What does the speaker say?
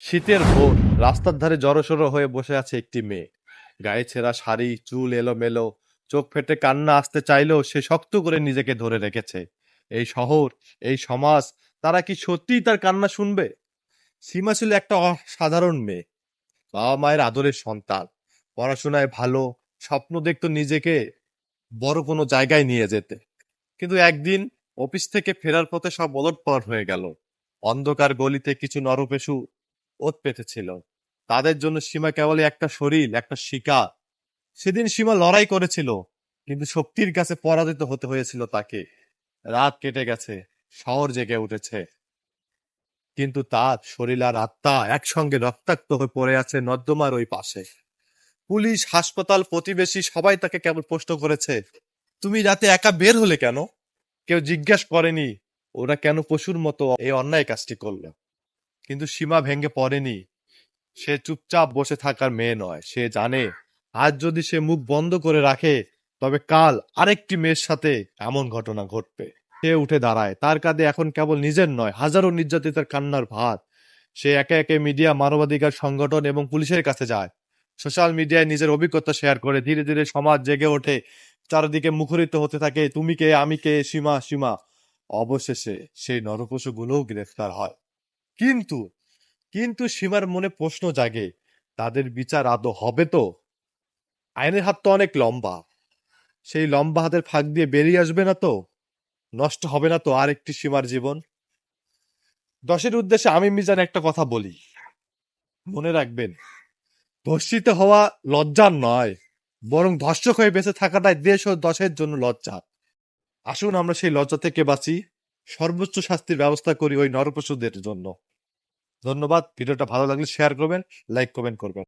শীতের ভোর, রাস্তার ধারে জড়সড় হয়ে বসে আছে একটি মেয়ে। গায়ে ছেঁড়া শাড়ি, চুল এলোমেলো, চোখ ফেটে কান্না আসতে চাইলেও সে শক্ত করে নিজেকে ধরে রেখেছে। এই শহর, এই সমাজ, তারা কি সত্যিই তার কান্না শুনবে? সীমা ছিল একটা অসাধারণ মেয়ে, বাবা মায়ের আদরের সন্তান, পড়াশোনায় ভালো, স্বপ্ন দেখতো নিজেকে বড় কোনো জায়গায় নিয়ে যেতে। কিন্তু একদিন অফিস থেকে ফেরার পথে সব ওলটপালট হয়ে গেল। অন্ধকার গলিতে কিছু নরপেশু ওৎ পেতেছিল। তাদের জন্য সীমা কেবলই একটা শরীর, একটা শিকার। সেদিন সীমা লড়াই করেছিল, কিন্তু শক্তির কাছে পরাজিত হতে হয়েছিল তাকে। রাত কেটে গেছে, শহর জেগে উঠেছে, কিন্তু তার শরীর আর আত্মা একসঙ্গে রক্তাক্ত হয়ে পড়ে আছে নর্দমার ওই পাশে। পুলিশ, হাসপাতাল, প্রতিবেশী সবাই তাকে কেবল প্রশ্ন করেছে, তুমি রাতে একা বের হলে কেন? কেউ জিজ্ঞাসা করেনি ওরা কেন পশুর মতো এই অন্যায় কাজটি করলো। কিন্তু সীমা ভেঙে পড়েনি। সে চুপচাপ বসে থাকার মেয়ে নয়। সে জানে আজ যদি সে মুখ বন্ধ করে রাখে, তবে কাল আরেকটি মেয়ের সাথে এমন ঘটনা ঘটবে। সে উঠে দাঁড়ায়। তার কাঁধে এখন কেবল নিজের নয়, হাজারো নির্যাতিতার কান্নার ভার। সে একে একে মিডিয়া, মানবাধিকার সংগঠন এবং পুলিশের কাছে যায়। সোশ্যাল মিডিয়ায় নিজের অভিজ্ঞতা শেয়ার করে। ধীরে ধীরে সমাজ জেগে ওঠে। চারিদিকে মুখরিত হতে থাকে, তুমি কে, আমি কে, সীমা, সীমা। অবশেষে সেই নরপশুগুলোও গ্রেফতার হয়। কিন্তু কিন্তু সীমার মনে প্রশ্ন জাগে, তাদের বিচার আদৌ হবে তো? আইনের হাত তো অনেক লম্বা। সেই লম্বা হাতের ফাঁক দিয়ে বেরিয়ে আসবে না তো? নষ্ট হবে না তো আরেকটি সীমার জীবন? দশের উদ্দেশ্যে আমি মিজান একটা কথা বলি, মনে রাখবেন, ধর্ষিত হওয়া লজ্জার নয়, বরং ধর্ষক হয়ে বেঁচে থাকাটাই দেশ ও দশের জন্য লজ্জা। আসুন আমরা সেই লজ্জা থেকে বাঁচি, সর্বোচ্চ শাস্তির ব্যবস্থা করি ওই নরপশুদের জন্য। ধন্যবাদ। ভিডিওটা ভালো লাগলে শেয়ার করবেন, লাইক কমেন্ট করবেন।